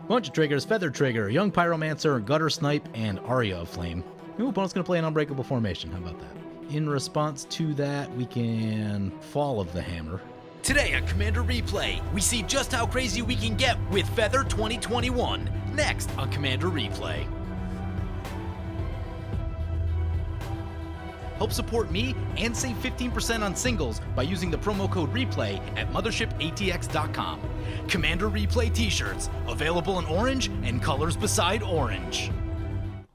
Bunch of triggers: Feather Trigger, Young Pyromancer, Gutter Snipe, and Aria of Flame. Ooh, opponent's going to play an Unbreakable Formation. How about that? In response to that, we can Fall of the Hammer. Today on Commander Replay, we see just how crazy we can get with Feather 2021. Next on Commander Replay. Help support me and save 15% on singles by using the promo code REPLAY at mothershipaTX.com. Commander Replay t-shirts, available in orange and colors beside orange.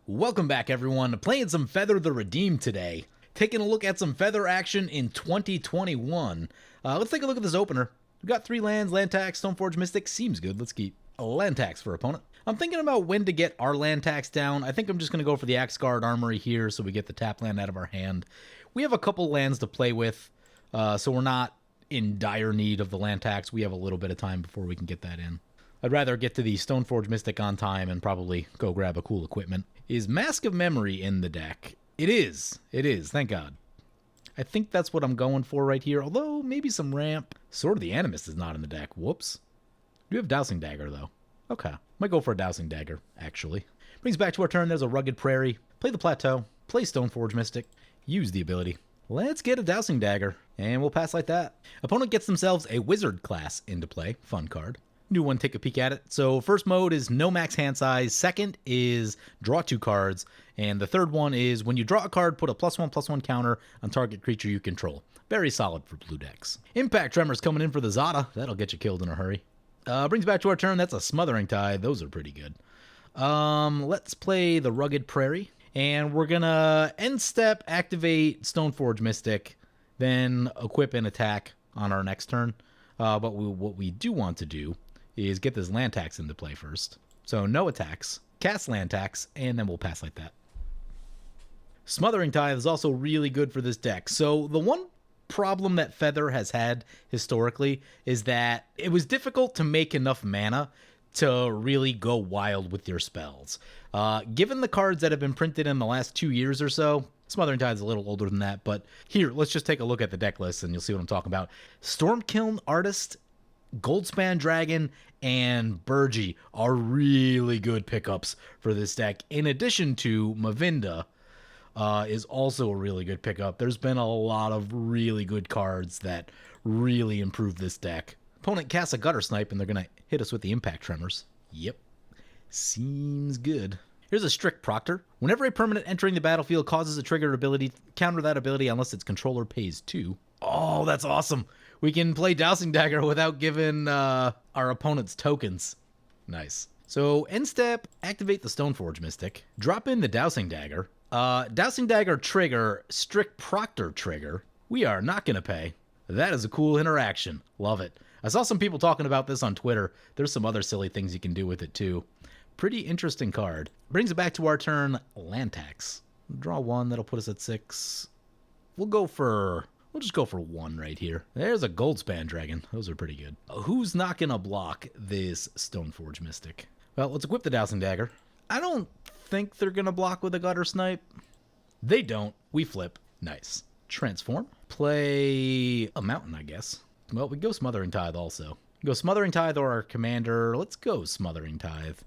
Welcome back, everyone, to playing some Feather the Redeemed today. Taking a look at some Feather action in 2021. Let's take a look at this opener. We've got 3 lands, land tax, Stoneforge Mystic. Seems good. Let's keep a land tax for opponent. I'm thinking about when to get our land tax down. I think I'm just going to go for the Axguard Armory here so we get the tap land out of our hand. We have a couple lands to play with, so we're not in dire need of the land tax. We have a little bit of time before we can get that in. I'd rather get to the Stoneforge Mystic on time and probably go grab a cool equipment. Is Mask of Memory in the deck? It is. It is. Thank God. I think that's what I'm going for right here, although maybe some ramp. Sword of the Animist is not in the deck. Whoops. We have Dowsing Dagger, though. Okay. Might go for a Dowsing Dagger, actually. Brings back to our turn. There's a Rugged Prairie. Play the Plateau. Play Stoneforge Mystic. Use the ability. Let's get a Dowsing Dagger, and we'll pass like that. Opponent gets themselves a Wizard class into play. Fun card. New one, take a peek at it. So first mode is no max hand size. Second is draw 2 cards. And the third one is when you draw a card, put a +1/+1 counter on target creature you control. Very solid for blue decks. Impact Tremors coming in for the Zada. That'll get you killed in a hurry. Brings back to our turn. That's a Smothering Tide. Those are pretty good. Let's play the Rugged Prairie. And we're going to end step, activate Stoneforge Mystic, then equip and attack on our next turn. But what we do want to do is get this land tax into play first. So no attacks, cast land tax, and then we'll pass like that. Smothering Tithe is also really good for this deck. So the one problem that Feather has had historically is that it was difficult to make enough mana to really go wild with your spells. Given the cards that have been printed in the last 2 years or so, Smothering Tide is a little older than that, but here, let's just take a look at the deck list and you'll see what I'm talking about. Stormkiln Artist, Goldspan Dragon, and Burgi are really good pickups for this deck. In addition to Mavinda is also a really good pickup. There's been a lot of really good cards that really improve this deck. Opponent casts a Gutter Snipe, and they're going to hit us with the Impact Tremors. Yep. Seems good. Here's a Strict Proctor. Whenever a permanent entering the battlefield causes a triggered ability, counter that ability unless its controller pays 2. Oh, that's awesome. We can play Dowsing Dagger without giving our opponents tokens. Nice. So, end step, activate the Stoneforge Mystic. Drop in the Dowsing Dagger. Dowsing Dagger trigger, Strict Proctor trigger. We are not going to pay. That is a cool interaction. Love it. I saw some people talking about this on Twitter. There's some other silly things you can do with it too. Pretty interesting card. Brings it back to our turn, land tax. Draw 1, that'll put us at 6. We'll just go for 1 right here. There's a Goldspan Dragon. Those are pretty good. Who's not gonna block this Stoneforge Mystic? Well, let's equip the Dowsing Dagger. I don't think they're gonna block with a Gutter Snipe. They don't. We flip. Nice. Transform. Play a Mountain, I guess. Well, we go Smothering Tithe also. Go Smothering Tithe or our commander. Let's go Smothering Tithe.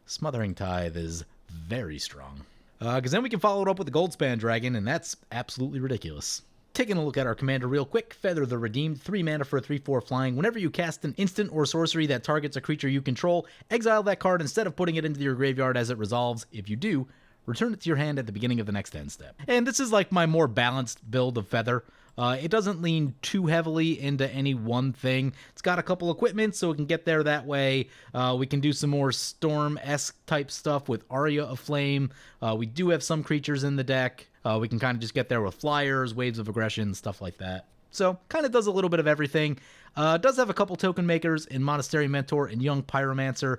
Smothering Tithe is very strong. Because then we can follow it up with the Goldspan Dragon, and that's absolutely ridiculous. Taking a look at our commander real quick. Feather the Redeemed, 3 mana for a 3/4 flying. Whenever you cast an instant or sorcery that targets a creature you control, exile that card instead of putting it into your graveyard as it resolves. If you do, return it to your hand at the beginning of the next end step. And this is like my more balanced build of Feather. It doesn't lean too heavily into any one thing. It's got a couple equipment, so we can get there that way. We can do some more Storm-esque type stuff with Aria of Flame. We do have some creatures in the deck. We can kind of just get there with flyers, waves of aggression, stuff like that. So, kind of does a little bit of everything. Does have a couple token makers in Monastery Mentor and Young Pyromancer.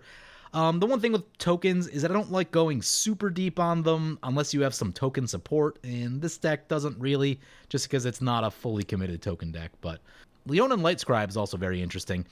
The one thing with tokens is that I don't like going super deep on them unless you have some token support, and this deck doesn't really, just because it's not a fully committed token deck. But Leonin Lightscribe is also very interesting.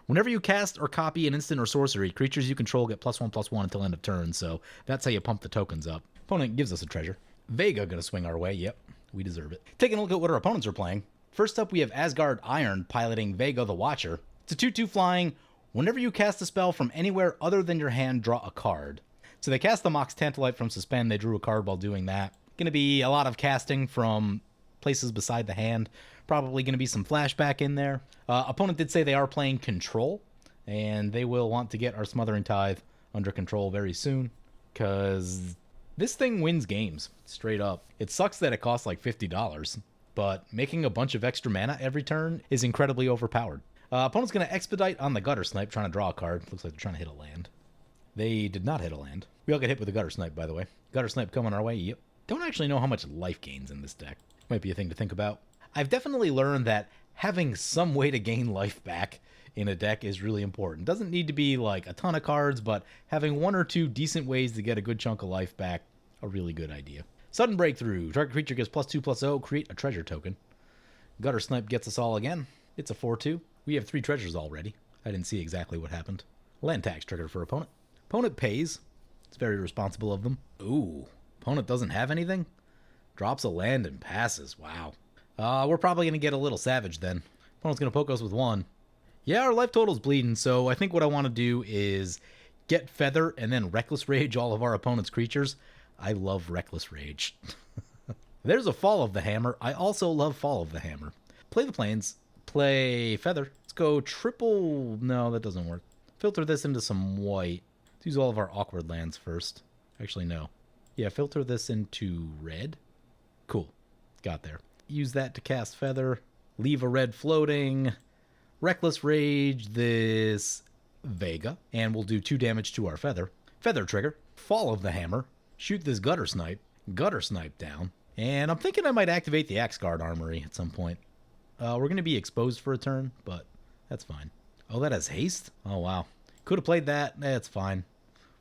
Whenever you cast or copy an instant or sorcery, creatures you control get +1/+1 until end of turn, so that's how you pump the tokens up. Opponent gives us a treasure. Vega gonna swing our way, yep, we deserve it. Taking a look at what our opponents are playing. First up, we have Asgard Iron piloting Vega the Watcher. It's a 2/2 flying. Whenever you cast a spell from anywhere other than your hand, draw a card. So they cast the Mox Tantalite from Suspend. They drew a card while doing that. Going to be a lot of casting from places beside the hand. Probably going to be some flashback in there. Opponent did say they are playing Control, and they will want to get our Smothering Tithe under control very soon, because this thing wins games, straight up. It sucks that it costs like $50, but making a bunch of extra mana every turn is incredibly overpowered. Opponent's going to Expedite on the Gutter Snipe, trying to draw a card. Looks like they're trying to hit a land. They did not hit a land. We all get hit with the Gutter Snipe, by the way. Gutter Snipe coming our way, yep. Don't actually know how much life gains in this deck. Might be a thing to think about. I've definitely learned that having some way to gain life back in a deck is really important. Doesn't need to be like a ton of cards, but having one or two decent ways to get a good chunk of life back, a really good idea. Sudden Breakthrough. Target creature gets +2/+0. Create a treasure token. Gutter Snipe gets us all again. It's a 4/2. We have 3 treasures already. I didn't see exactly what happened. Land tax trigger for opponent. Opponent pays. It's very responsible of them. Ooh. Opponent doesn't have anything? Drops a land and passes. Wow. We're probably going to get a little savage then. Opponent's going to poke us with 1. Yeah, our life total's bleeding, so I think what I want to do is get Feather and then Reckless Rage all of our opponent's creatures. I love Reckless Rage. There's a Fall of the Hammer. I also love Fall of the Hammer. Play the Plains. Play Feather. Let's go triple... No, that doesn't work. Filter this into some white. Let's use all of our awkward lands first. Actually, no. Yeah, filter this into red. Cool. Got there. Use that to cast Feather. Leave a red floating. Reckless Rage this Vega. And we'll do 2 damage to our Feather. Feather trigger. Fall of the Hammer. Shoot this Gutter Snipe. Gutter Snipe down. And I'm thinking I might activate the Axguard Armory at some point. We're going to be exposed for a turn, but that's fine. Oh, that has haste? Oh, wow. Could have played that. That's fine.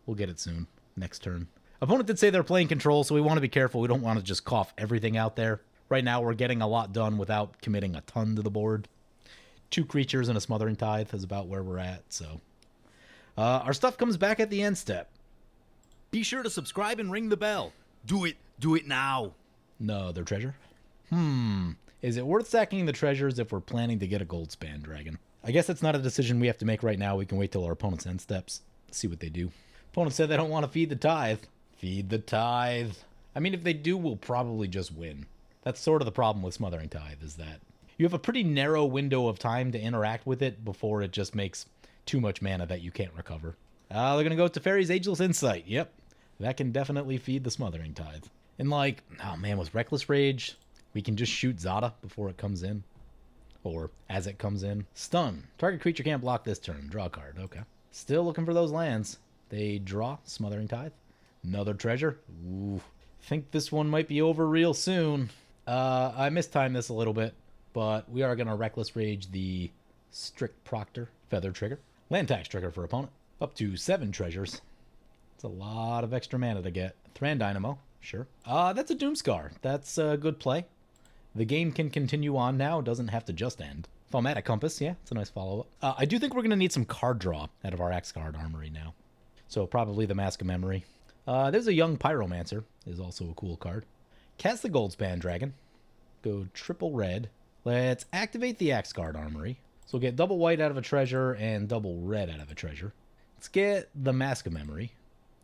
We'll get it soon. Next turn. Opponent did say they're playing Control, so we want to be careful. We don't want to just cough everything out there. Right now, we're getting a lot done without committing a ton to the board. 2 creatures and a Smothering Tithe is about where we're at, so. Our stuff comes back at the end step. Be sure to subscribe and ring the bell. Do it. Do it now. No, their treasure? Is it worth sacking the treasures if we're planning to get a Goldspan Dragon? I guess that's not a decision we have to make right now. We can wait till our opponent's end steps. See what they do. Opponent said they don't want to feed the tithe. Feed the tithe. I mean, if they do, we'll probably just win. That's sort of the problem with Smothering Tithe, is that you have a pretty narrow window of time to interact with it before it just makes too much mana that you can't recover. They're going to go to Fairy's Ageless Insight. Yep. That can definitely feed the Smothering Tithe. And like, oh man, with Reckless Rage, we can just shoot Zada before it comes in. Or as it comes in. Stun. Target creature can't block this turn. Draw a card. Okay. Still looking for those lands. They draw Smothering Tithe. Another treasure. Ooh. Think this one might be over real soon. I mistimed this a little bit, but we are going to Reckless Rage the Strict Proctor. Feather trigger. Land tax trigger for opponent. Up to 7 treasures. It's a lot of extra mana to get. Thran Dynamo. Sure. That's a Doomscar. That's a good play. The game can continue on now. It doesn't have to just end. Thaumatic Compass. Yeah, it's a nice follow-up. I do think we're going to need some card draw out of our Axguard Armory now. So probably the Mask of Memory. There's a Young Pyromancer. Is also a cool card. Cast the Goldspan Dragon. Go triple red. Let's activate the Axguard Armory. So we'll get double white out of a treasure and double red out of a treasure. Let's get the Mask of Memory.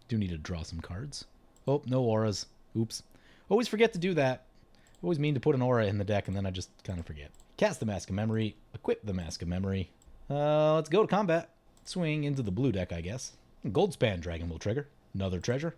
Do need to draw some cards. Oh, no auras. Oops. Always forget to do that. Always mean to put an aura in the deck and then I just kind of forget. Cast the Mask of Memory. Equip the Mask of Memory. Let's go to combat. Swing into the blue deck, I guess. Goldspan Dragon will trigger. Another treasure.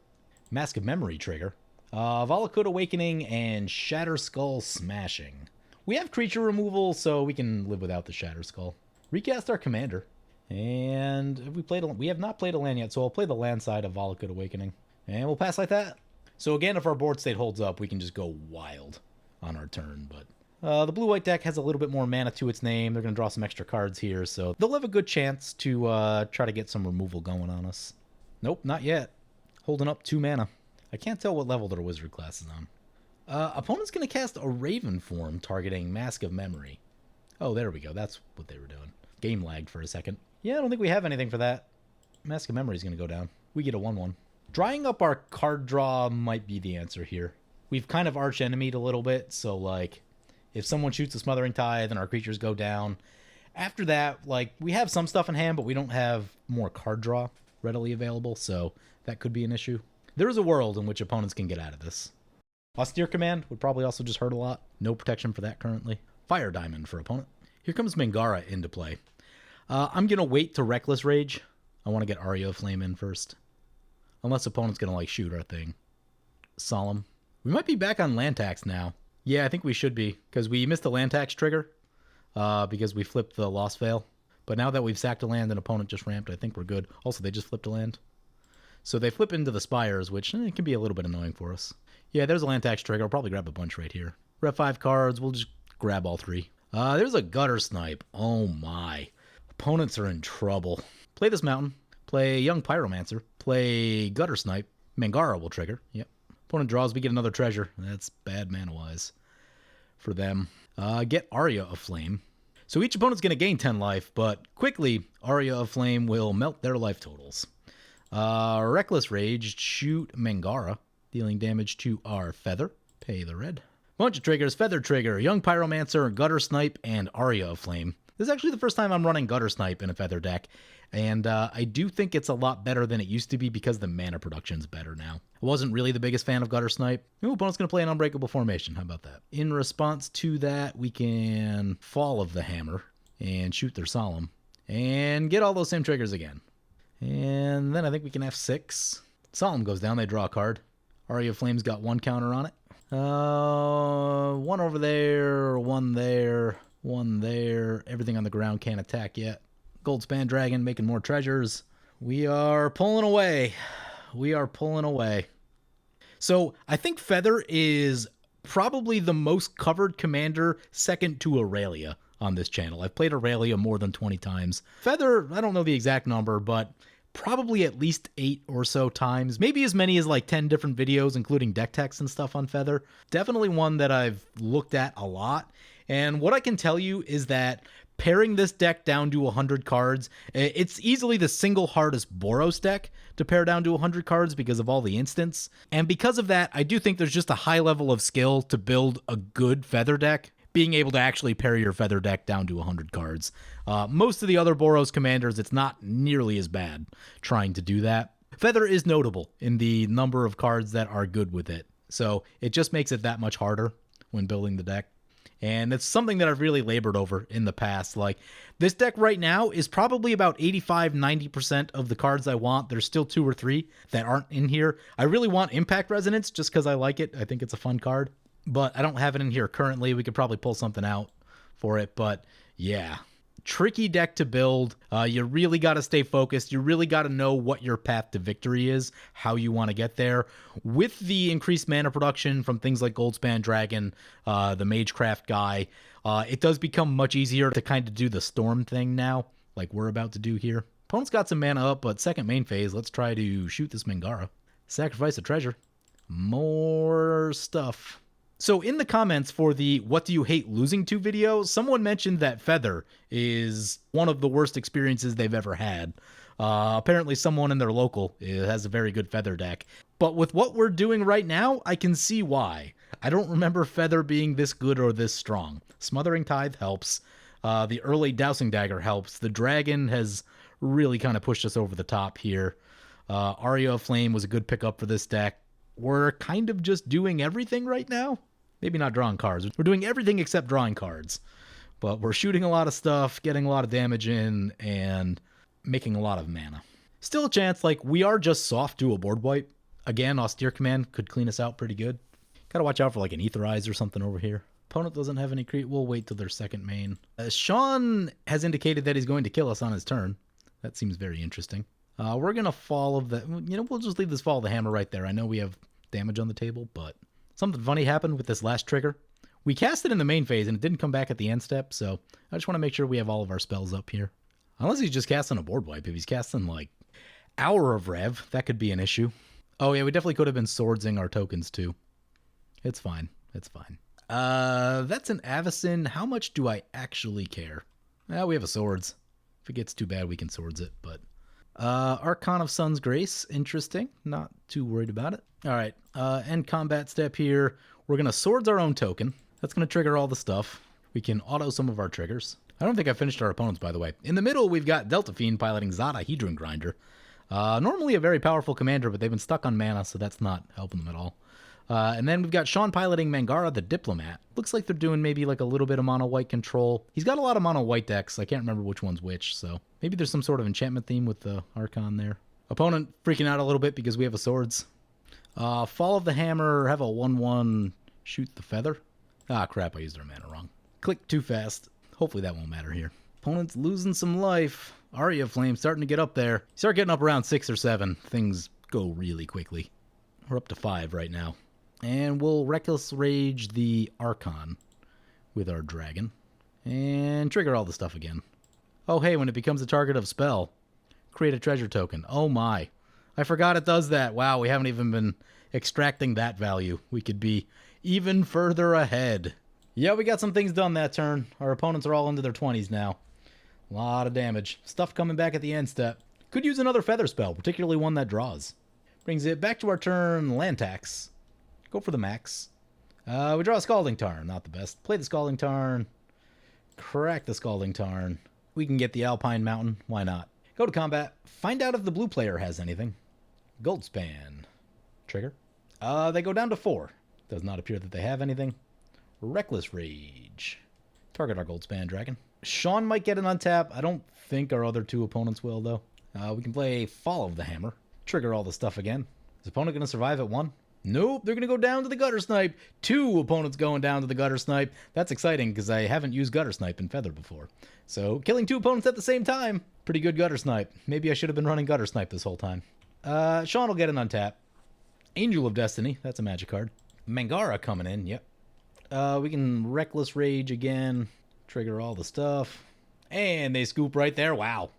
Mask of Memory trigger. Valakut Awakening and Shatter Skull Smashing. We have creature removal, so we can live without the Shatter Skull. Recast our commander. And have we have not played a land yet, so I'll play the land side of Valakut Awakening. And we'll pass like that. So again, if our board state holds up, we can just go wild on our turn. But the blue-white deck has a little bit more mana to its name. They're going to draw some extra cards here, so they'll have a good chance to try to get some removal going on us. Nope, not yet. Holding up 2 mana. I can't tell what level their wizard class is on. Opponent's going to cast a Raven form targeting Mask of Memory. Oh, there we go. That's what they were doing. Game lagged for a second. Yeah, I don't think we have anything for that. Mask of Memory is going to go down. We get a 1/1. Drying up our card draw might be the answer here. We've kind of arch-enemied a little bit, so like, if someone shoots a Smothering Tithe and our creatures go down, After that, like, we have some stuff in hand, but we don't have more card draw readily available, so that could be an issue. There is a world in which opponents can get out of this. Austere Command would probably also just hurt a lot. No protection for that currently. Fire Diamond for opponent. Here comes Mangara into play. I'm going to wait to Reckless Rage. I want to get Aria of Flame in first. Unless opponent's going to, like, shoot our thing. Solemn. We might be back on land tax now. Yeah, I think we should be, because we missed the land tax trigger. Because we flipped the Lost Veil. But now that we've sacked a land and opponent just ramped, I think we're good. Also, they just flipped a land. So they flip into the Spires, which can be a little bit annoying for us. Yeah, there's a land tax trigger. I'll probably grab a bunch right here. We're at 5 cards. We'll just grab all 3. There's a Gutter Snipe. Oh my. Opponents are in trouble. Play this Mountain. Play Young Pyromancer. Play Gutter Snipe. Mangara will trigger. Yep. Opponent draws, we get another treasure. That's bad mana-wise for them. Get Aria of Flame. So each opponent's going to gain 10 life, but quickly, Aria of Flame will melt their life totals. Reckless Rage, shoot Mangara, dealing damage to our Feather. Pay the red. Bunch of triggers, Feather Trigger, Young Pyromancer, Gutter Snipe, and Aria of Flame. This is actually the first time I'm running Gutter Snipe in a Feather deck, and I do think it's a lot better than it used to be because the mana production's better now. I wasn't really the biggest fan of Gutter Snipe. Ooh, opponent's going to play an Unbreakable Formation. How about that? In response to that, we can Fall of the Hammer and shoot their Solemn and get all those same triggers again. And then I think we can F6. Solemn goes down. They draw a card. Aria of Flame's got 1 counter on it. 1 over there, 1 there, 1 there. Everything on the ground can't attack yet. Goldspan Dragon making more treasures. We are pulling away. We are pulling away. So I think Feather is probably the most covered commander, second to Aurelia on this channel. I've played Aurelia more than 20 times. Feather, I don't know the exact number, but probably at least 8 or so times. Maybe as many as like 10 different videos, including deck techs and stuff on Feather. Definitely one that I've looked at a lot. And what I can tell you is that pairing this deck down to 100 cards, it's easily the single hardest Boros deck to pare down to 100 cards because of all the instants. And because of that, I do think there's just a high level of skill to build a good Feather deck, being able to actually pair your Feather deck down to 100 cards. Most of the other Boros commanders, it's not nearly as bad trying to do that. Feather is notable in the number of cards that are good with it, so it just makes it that much harder when building the deck. And it's something that I've really labored over in the past. Like, this deck right now is probably about 85-90% of the cards I want. There's still 2 or 3 that aren't in here. I really want Impact Resonance just because I like it. I think it's a fun card. But I don't have it in here currently. We could probably pull something out for it. But yeah, tricky deck to build. You really got to stay focused. You really got to know what your path to victory is, how you want to get there. With the increased mana production from things like Goldspan Dragon, the Magecraft guy, it does become much easier to kind of do the Storm thing now, like we're about to do here. Opponent's got some mana up, but second main phase, let's try to shoot this Mangara. Sacrifice a treasure. More stuff. So in the comments for the What Do You Hate Losing To video, someone mentioned that Feather is one of the worst experiences they've ever had. Apparently someone in their local has a very good Feather deck. But with what we're doing right now, I can see why. I don't remember Feather being this good or this strong. Smothering Tithe helps. The early Dousing Dagger helps. The Dragon has really kind of pushed us over the top here. Aria of Flame was a good pickup for this deck. We're kind of just doing everything right now. Maybe not drawing cards. We're doing everything except drawing cards. But we're shooting a lot of stuff, getting a lot of damage in, and making a lot of mana. Still a chance, like, we are just soft to a board wipe. Again, Austere Command could clean us out pretty good. Gotta watch out for like an Etherize or something over here. Opponent doesn't have any creep. We'll wait till their second main. Sean has indicated that he's going to kill us on his turn. That seems very interesting. We're going to Fall of the... we'll just leave this Fall of the Hammer right there. I know we have damage on the table, but something funny happened with this last trigger. We cast it in the main phase, and it didn't come back at the end step, so I just want to make sure we have all of our spells up here. Unless he's just casting a board wipe. If he's casting, like, Hour of Rev, that could be an issue. Oh, yeah, we definitely could have been swordsing our tokens, too. It's fine. It's fine. That's an Avacyn. How much do I actually care? We have a swords. If it gets too bad, we can swords it, but... Archon of Sun's Grace, interesting. Not too worried about it. All right, end combat step here. We're going to swords our own token. That's going to trigger all the stuff. We can auto some of our triggers. I don't think I finished our opponents, by the way. In the middle, we've got Delta Fiend piloting Zada, Hedron Grinder. Normally a very powerful commander, but they've been stuck on mana, so that's not helping them at all. And then we've got Sean piloting Mangara, the Diplomat. Looks like they're doing maybe like a little bit of mono white control. He's got a lot of mono white decks. I can't remember which one's which, so maybe there's some sort of enchantment theme with the Archon there. Opponent freaking out a little bit because we have a Swords. Fall of the Hammer, have a 1/1 shoot the feather. Ah, crap, I used our mana wrong. Click too fast. Hopefully that won't matter here. Opponent's losing some life. Aria Flame starting to get up there. Start getting up around 6 or 7. Things go really quickly. We're up to 5 right now. And we'll Reckless Rage the Archon with our dragon. And trigger all the stuff again. Oh, hey, when it becomes a target of spell, create a treasure token. Oh, my. I forgot it does that. Wow, we haven't even been extracting that value. We could be even further ahead. Yeah, we got some things done that turn. Our opponents are all into their 20s now. A lot of damage. Stuff coming back at the end step. Could use another feather spell, particularly one that draws. Brings it back to our turn, land tax. Go for the max. We draw a Scalding Tarn, not the best. Play the Scalding Tarn. Crack the Scalding Tarn. We can get the Alpine Mountain, why not? Go to combat. Find out if the blue player has anything. Goldspan. Trigger. They go down to 4. Does not appear that they have anything. Reckless Rage. Target our Goldspan Dragon. Sean might get an untap. I don't think our other 2 opponents will, though. We can play Fall of the Hammer. Trigger all the stuff again. Is opponent going to survive at 1? Nope, they're going to go down to the Gutter Snipe. 2 opponents going down to the Gutter Snipe. That's exciting because I haven't used Gutter Snipe in Feather before. So, killing 2 opponents at the same time. Pretty good Gutter Snipe. Maybe I should have been running Gutter Snipe this whole time. Sean will get an untap. Angel of Destiny. That's a magic card. Mangara coming in. Yep. We can Reckless Rage again. Trigger all the stuff. And they scoop right there. Wow.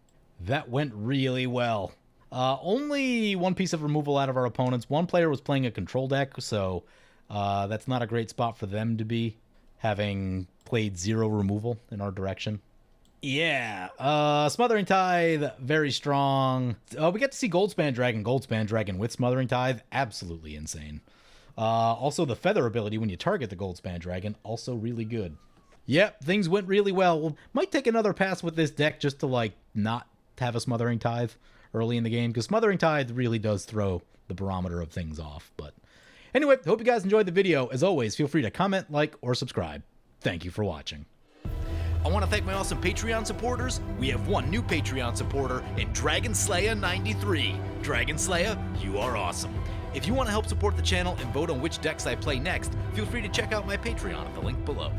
That went really well. Only 1 piece of removal out of our opponents. 1 player was playing a control deck, so that's not a great spot for them to be, having played 0 removal in our direction. Yeah, Smothering Tithe, very strong. We get to see Goldspan Dragon with Smothering Tithe, absolutely insane. Also, the Feather ability when you target the Goldspan Dragon, also really good. Yep, things went really well. We'll might take another pass with this deck just to, like, not have a Smothering Tithe early in the game, because Smothering Tithe really does throw the barometer of things off. But anyway, hope you guys enjoyed the video. As always, feel free to comment, like, or subscribe. Thank you for watching. I want to thank my awesome Patreon supporters. We have 1 new Patreon supporter in Dragon Slayer 93. Dragon Slayer, you are awesome. If you want to help support the channel and vote on which decks I play next, feel free to check out my Patreon at the link below.